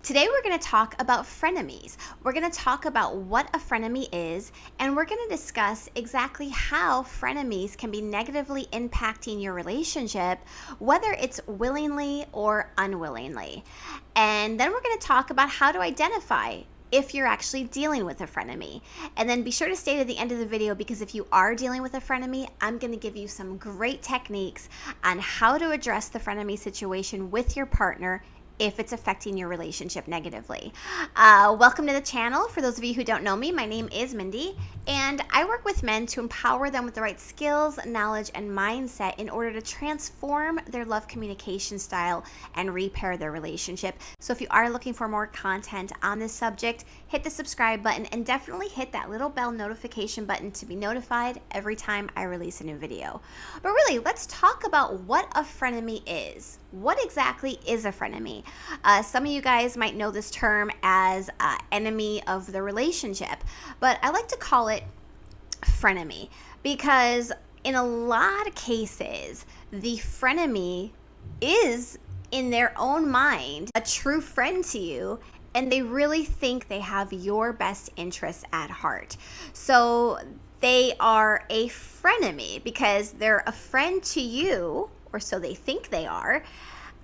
Today we're going to talk about frenemies. We're going to talk about what a frenemy is, and we're going to discuss exactly how frenemies can be negatively impacting your relationship, whether it's willingly or unwillingly. And then we're going to talk about how to identify if you're actually dealing with a frenemy. And then be sure to stay to the end of the video, because if you are dealing with a frenemy, I'm going to give you some great techniques on how to address the frenemy situation with your partner if it's affecting your relationship negatively. Welcome to the channel. For those of you who don't know me, my name is Mindy, and I work with men to empower them with the right skills, knowledge, and mindset in order to transform their love communication style and repair their relationship. So if you are looking for more content on this subject, hit the subscribe button and definitely hit that little bell notification button to be notified every time I release a new video. But really, let's talk about what a frenemy is. What exactly is a frenemy? Some of you guys might know this term as enemy of the relationship, but I like to call it frenemy because in a lot of cases, the frenemy is in their own mind a true friend to you, and they really think they have your best interests at heart. So they are a frenemy because they're a friend to you, or so they think they are,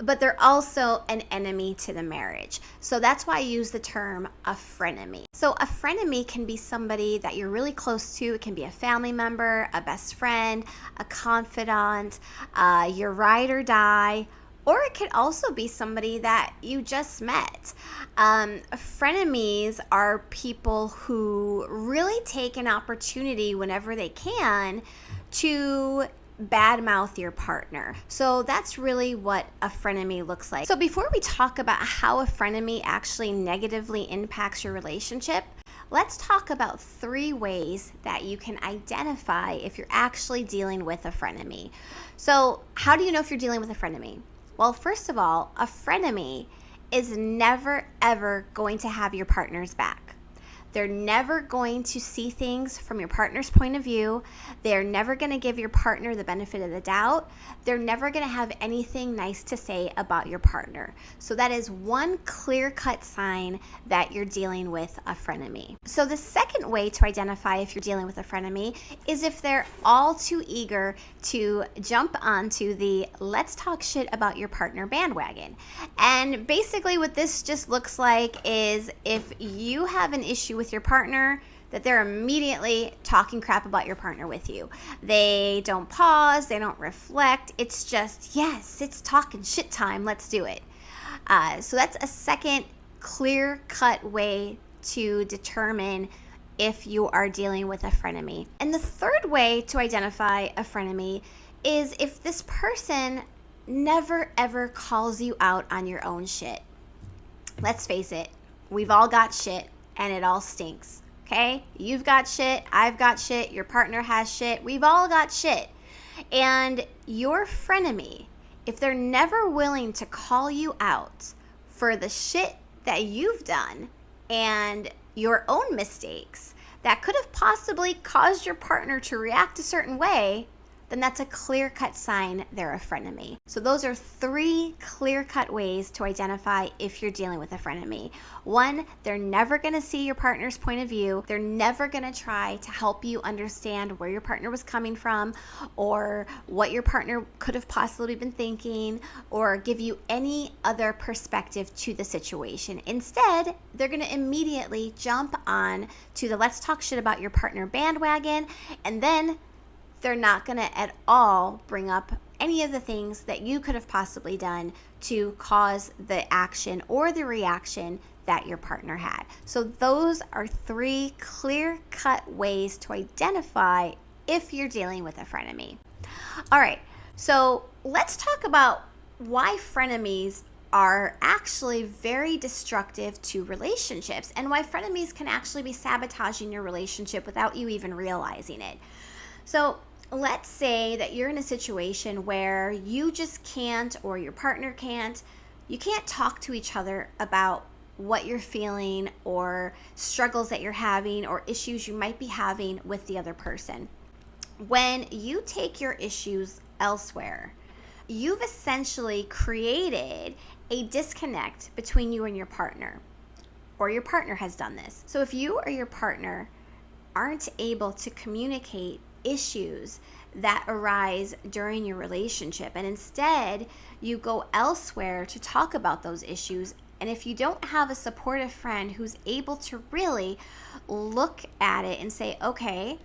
but they're also an enemy to the marriage. So that's why I use the term a frenemy. So a frenemy can be somebody that you're really close to. It can be a family member, a best friend, a confidant, your ride or die, or it could also be somebody that you just met. Frenemies are people who really take an opportunity whenever they can to badmouth your partner. So that's really what a frenemy looks like. So before we talk about how a frenemy actually negatively impacts your relationship, let's talk about 3 ways that you can identify if you're actually dealing with a frenemy. So how do you know if you're dealing with a frenemy? Well, first of all, a frenemy is never ever going to have your partner's back. They're never going to see things from your partner's point of view. They're never going to give your partner the benefit of the doubt. They're never going to have anything nice to say about your partner. So that is one clear-cut sign that you're dealing with a frenemy. So the second way to identify if you're dealing with a frenemy is if they're all too eager to jump onto the let's talk shit about your partner bandwagon. And basically what this just looks like is if you have an issue with your partner, that they're immediately talking crap about your partner with you. They don't pause, they don't reflect. It's just, yes, it's talking shit time, let's do it. So that's a second clear-cut way to determine if you are dealing with a frenemy. And the third way to identify a frenemy is if this person never ever calls you out on your own shit. Let's face it, we've all got shit, and it all stinks, okay? You've got shit, I've got shit, your partner has shit, we've all got shit. And your frenemy, if they're never willing to call you out for the shit that you've done and your own mistakes that could have possibly caused your partner to react a certain way, then that's a clear-cut sign they're a frenemy. So those are 3 clear-cut ways to identify if you're dealing with a frenemy. 1, they're never going to see your partner's point of view. They're never going to try to help you understand where your partner was coming from or what your partner could have possibly been thinking or give you any other perspective to the situation. Instead, they're going to immediately jump on to the let's talk shit about your partner bandwagon, and then they're not going to at all bring up any of the things that you could have possibly done to cause the action or the reaction that your partner had. So those are 3 clear-cut ways to identify if you're dealing with a frenemy. All right, so let's talk about why frenemies are actually very destructive to relationships and why frenemies can actually be sabotaging your relationship without you even realizing it. So let's say that you're in a situation where you just can't, or your partner can't, you can't talk to each other about what you're feeling or struggles that you're having or issues you might be having with the other person. When you take your issues elsewhere, you've essentially created a disconnect between you and your partner, or your partner has done this. So if you or your partner aren't able to communicate issues that arise during your relationship, and instead you go elsewhere to talk about those issues, and if you don't have a supportive friend who's able to really look at it and say, okay,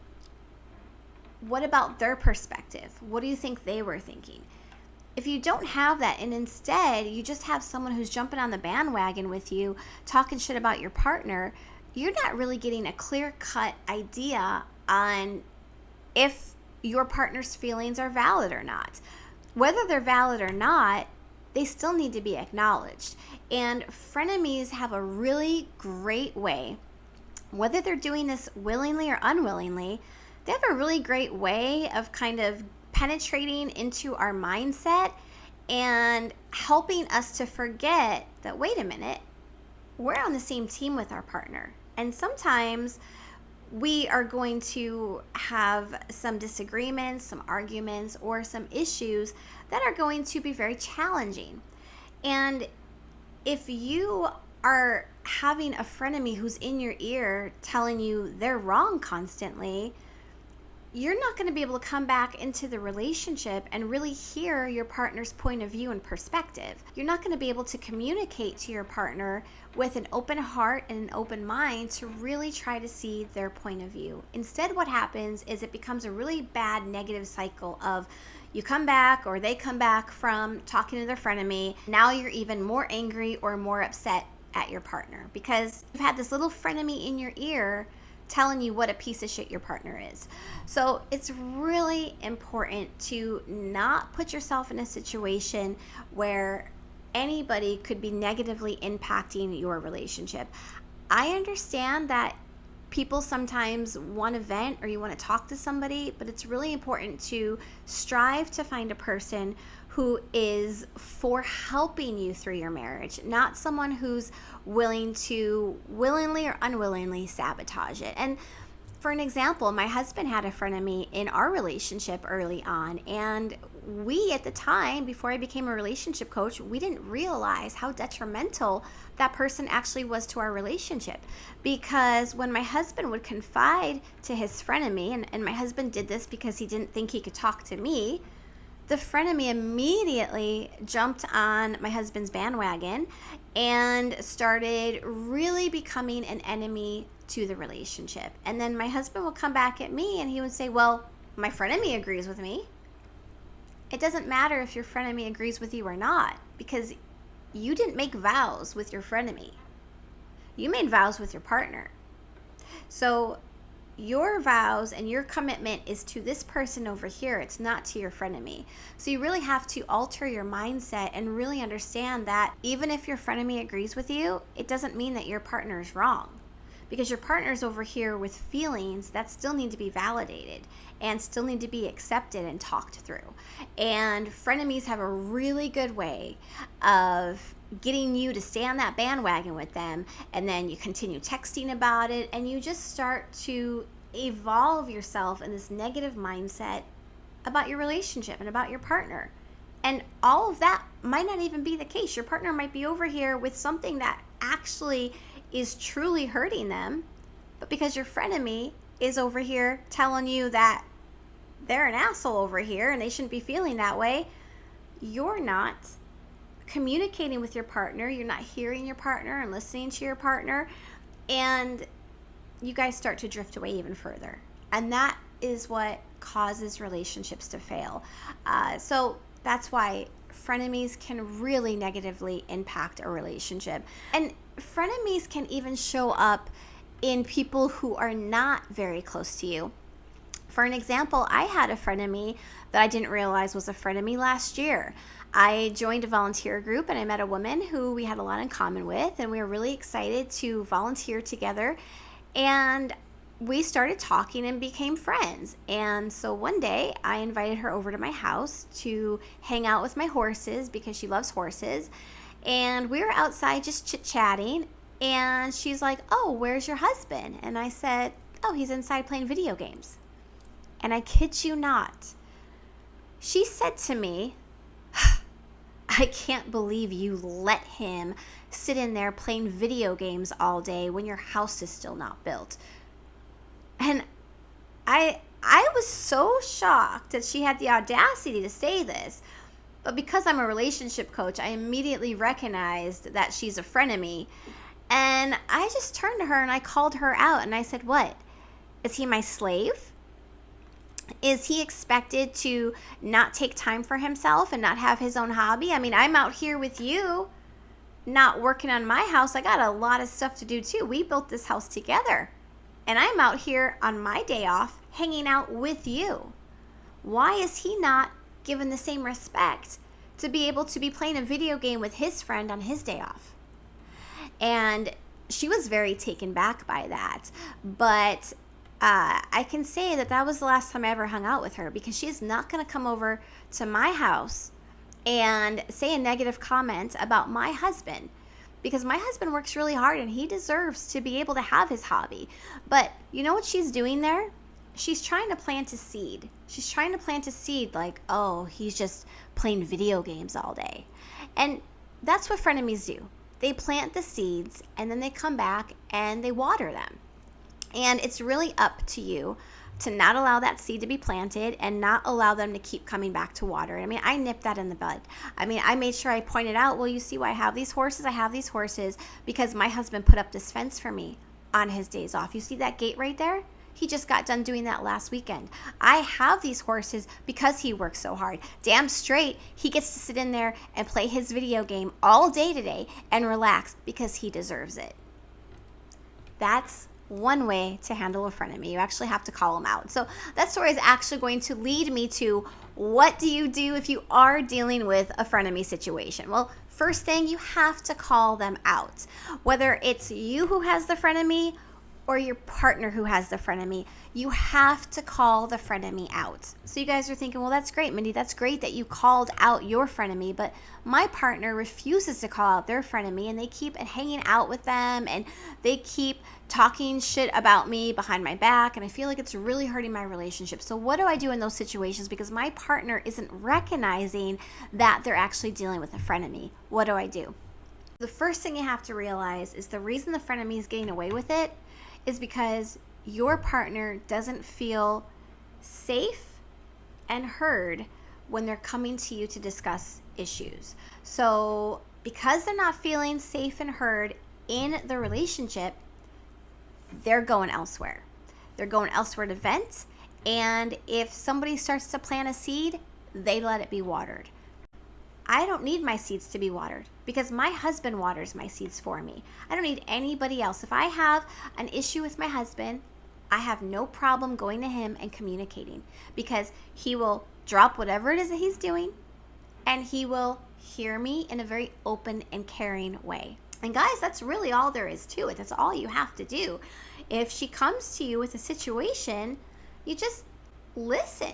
what about their perspective? What do you think they were thinking? If you don't have that, and instead you just have someone who's jumping on the bandwagon with you, talking shit about your partner, you're not really getting a clear-cut idea on if your partner's feelings are valid or not. Whether they're valid or not, they still need to be acknowledged. And frenemies have a really great way, whether they're doing this willingly or unwillingly, they have a really great way of kind of penetrating into our mindset and helping us to forget that, wait a minute, we're on the same team with our partner. And sometimes we are going to have some disagreements, some arguments, or some issues that are going to be very challenging. And if you are having a frenemy who's in your ear telling you they're wrong constantly, you're not going to be able to come back into the relationship and really hear your partner's point of view and perspective. You're not going to be able to communicate to your partner with an open heart and an open mind to really try to see their point of view. Instead, what happens is it becomes a really bad negative cycle of you come back or they come back from talking to their frenemy. Now you're even more angry or more upset at your partner because you've had this little frenemy in your ear telling you what a piece of shit your partner is. So it's really important to not put yourself in a situation where anybody could be negatively impacting your relationship. I understand that people sometimes want to vent or you want to talk to somebody, but it's really important to strive to find a person who is for helping you through your marriage, not someone who's willing to willingly or unwillingly sabotage it. And for an example, my husband had a frenemy in our relationship early on, and we at the time, before I became a relationship coach, we didn't realize how detrimental that person actually was to our relationship. Because when my husband would confide to his frenemy, and my husband did this because he didn't think he could talk to me, the frenemy immediately jumped on my husband's bandwagon and started really becoming an enemy to the relationship. And then my husband would come back at me and he would say, well, my frenemy agrees with me. It doesn't matter if your frenemy agrees with you or not, because you didn't make vows with your frenemy. You made vows with your partner. So your vows and your commitment is to this person over here. It's not to your frenemy. So you really have to alter your mindset and really understand that even if your frenemy agrees with you, it doesn't mean that your partner is wrong. Because your partner's over here with feelings that still need to be validated and still need to be accepted and talked through. And frenemies have a really good way of getting you to stay on that bandwagon with them, and then you continue texting about it, and you just start to evolve yourself in this negative mindset about your relationship and about your partner. And all of that might not even be the case. Your partner might be over here with something that actually is truly hurting them, but because your frenemy is over here telling you that they're an asshole over here and they shouldn't be feeling that way, you're not communicating with your partner, you're not hearing your partner and listening to your partner, and you guys start to drift away even further. And that is what causes relationships to fail. So that's why frenemies can really negatively impact a relationship. And frenemies can even show up in people who are not very close to you. For an example, I had a frenemy that I didn't realize was a frenemy last year. I joined a volunteer group and I met a woman who we had a lot in common with, and we were really excited to volunteer together. And we started talking and became friends. And so one day I invited her over to my house to hang out with my horses because she loves horses. And we were outside just chit-chatting, and she's like, oh, where's your husband? And I said, oh, he's inside playing video games. And I kid you not, she said to me, I can't believe you let him sit in there playing video games all day when your house is still not built. And I was so shocked that she had the audacity to say this. But because I'm a relationship coach, I immediately recognized that she's a frenemy. And I just turned to her and I called her out and I said, "What? Is he my slave? Is he expected to not take time for himself and not have his own hobby? I mean, I'm out here with you, not working on my house. I got a lot of stuff to do too. We built this house together. And I'm out here on my day off hanging out with you. Why is he not given the same respect to be able to be playing a video game with his friend on his day off?" And she was very taken back by that. But I can say that that was the last time I ever hung out with her, because she is not going to come over to my house and say a negative comment about my husband, because my husband works really hard and he deserves to be able to have his hobby. But you know what she's doing there? She's trying to plant a seed. She's trying to plant a seed like, oh, he's just playing video games all day. And that's what frenemies do. They plant the seeds and then they come back and they water them. And it's really up to you to not allow that seed to be planted and not allow them to keep coming back to water. I mean, I nipped that in the bud. I mean, I made sure I pointed out, well, you see why I have these horses? I have these horses because my husband put up this fence for me on his days off. You see that gate right there? He just got done doing that last weekend. I have these horses because he works so hard. Damn straight, he gets to sit in there and play his video game all day today and relax because he deserves it. That's one way to handle a frenemy. You actually have to call them out. So that story is actually going to lead me to, what do you do if you are dealing with a frenemy situation? Well, first thing, you have to call them out. Whether it's you who has the frenemy or your partner who has the frenemy, you have to call the frenemy out. So you guys are thinking, well, that's great, Mindy. That's great that you called out your frenemy, but my partner refuses to call out their frenemy, and they keep hanging out with them, and they keep talking shit about me behind my back, and I feel like it's really hurting my relationship. So what do I do in those situations? Because my partner isn't recognizing that they're actually dealing with a frenemy. What do I do? The first thing you have to realize is the reason the frenemy is getting away with it is because your partner doesn't feel safe and heard when they're coming to you to discuss issues. So because they're not feeling safe and heard in the relationship, they're going elsewhere. They're going elsewhere to vent. And if somebody starts to plant a seed, they let it be watered. I don't need my seeds to be watered because my husband waters my seeds for me. I don't need anybody else. If I have an issue with my husband, I have no problem going to him and communicating, because he will drop whatever it is that he's doing and he will hear me in a very open and caring way. And guys, that's really all there is to it. That's all you have to do. If she comes to you with a situation, you just listen.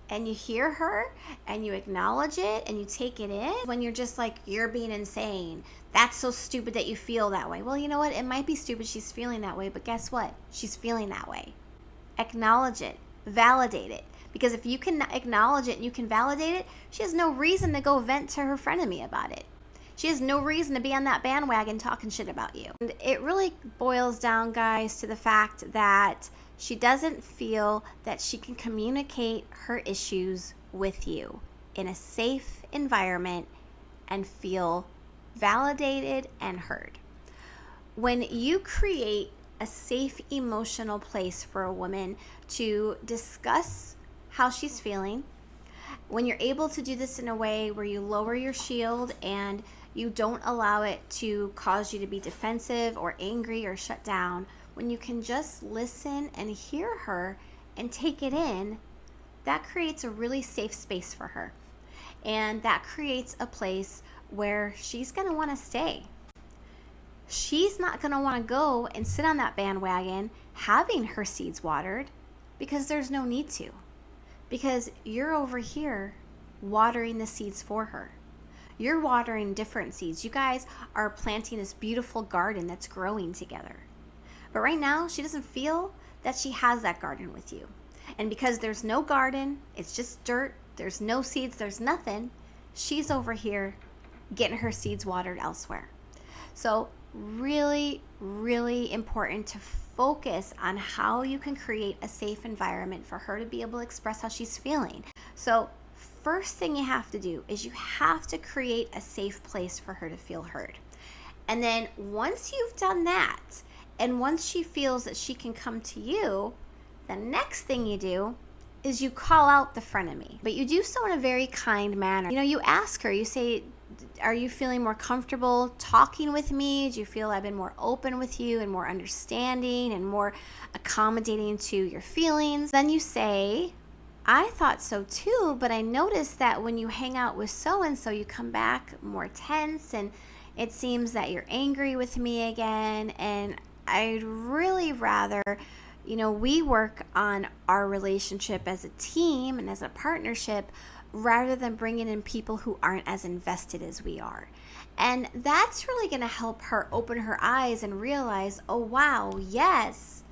And you hear her and you acknowledge it and you take it in. When you're just like, you're being insane, that's so stupid that you feel that way. Well, you know what? It might be stupid she's feeling that way, but guess what? She's feeling that way. Acknowledge it. Validate it. Because if you can acknowledge it and you can validate it, she has no reason to go vent to her frenemy about it. She has no reason to be on that bandwagon talking shit about you. And it really boils down, guys, to the fact that she doesn't feel that she can communicate her issues with you in a safe environment and feel validated and heard. When you create a safe emotional place for a woman to discuss how she's feeling, when you're able to do this in a way where you lower your shield and you don't allow it to cause you to be defensive or angry or shut down, when you can just listen and hear her and take it in, that creates a really safe space for her. And that creates a place where she's going to want to stay. She's not going to want to go and sit on that bandwagon having her seeds watered, because there's no need to. Because you're over here watering the seeds for her. You're watering different seeds. You guys are planting this beautiful garden that's growing together. But right now, she doesn't feel that she has that garden with you. And because there's no garden, it's just dirt, there's no seeds, there's nothing, she's over here getting her seeds watered elsewhere. So really, really important to focus on how you can create a safe environment for her to be able to express how she's feeling. So first thing you have to do is you have to create a safe place for her to feel heard. And then once you've done that, and once she feels that she can come to you, the next thing you do is you call out the frenemy. But you do so in a very kind manner. You ask her, you say, are you feeling more comfortable talking with me? Do you feel I've been more open with you and more understanding and more accommodating to your feelings? Then you say, I thought so too, but I noticed that when you hang out with so-and-so, you come back more tense, and it seems that you're angry with me again, and I'd really rather, we work on our relationship as a team and as a partnership rather than bringing in people who aren't as invested as we are. And that's really going to help her open her eyes and realize, oh, wow, yes,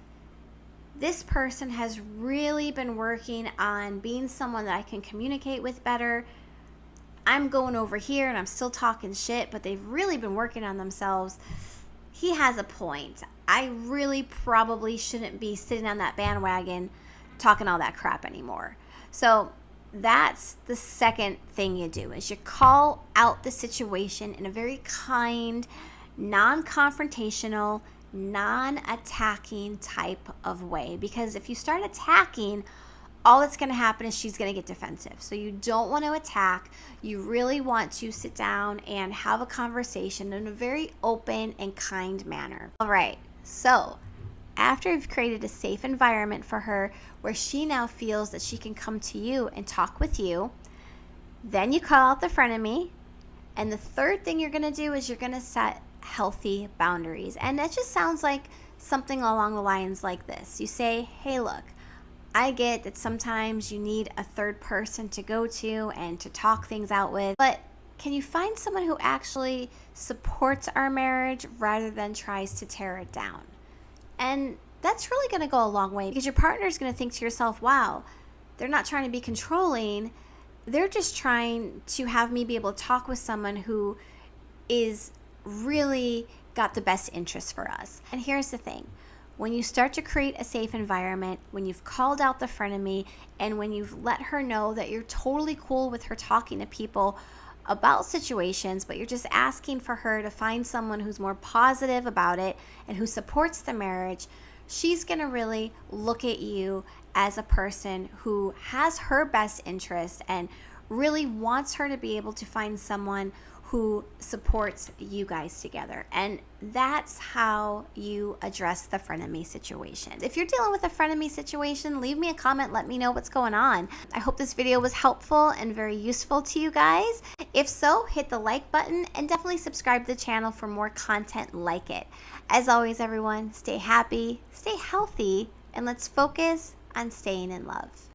this person has really been working on being someone that I can communicate with better. I'm going over here and I'm still talking shit, but they've really been working on themselves. He has a point. I really probably shouldn't be sitting on that bandwagon talking all that crap anymore. So that's the second thing you do, is you call out the situation in a very kind, non-confrontational, non-attacking type of way. Because if you start attacking, all that's going to happen is she's going to get defensive. So you don't want to attack. You really want to sit down and have a conversation in a very open and kind manner. All right, so after you've created a safe environment for her where she now feels that she can come to you and talk with you, then you call out the frenemy. And the third thing you're going to do is you're going to set healthy boundaries. And that just sounds like something along the lines like this. You say, hey, look, I get that sometimes you need a third person to go to and to talk things out with, but can you find someone who actually supports our marriage rather than tries to tear it down? And that's really going to go a long way, because your partner is going to think to yourself, wow, they're not trying to be controlling. They're just trying to have me be able to talk with someone who is really got the best interest for us. And here's the thing. When you start to create a safe environment, when you've called out the frenemy, and when you've let her know that you're totally cool with her talking to people about situations, but you're just asking for her to find someone who's more positive about it and who supports the marriage, she's going to really look at you as a person who has her best interest and really wants her to be able to find someone who supports you guys together. And that's how you address the frenemy situation. If you're dealing with a frenemy situation, leave me a comment, let me know what's going on. I hope this video was helpful and very useful to you guys. If so, hit the like button and definitely subscribe to the channel for more content like it. As always, everyone, stay happy, stay healthy, and let's focus on staying in love.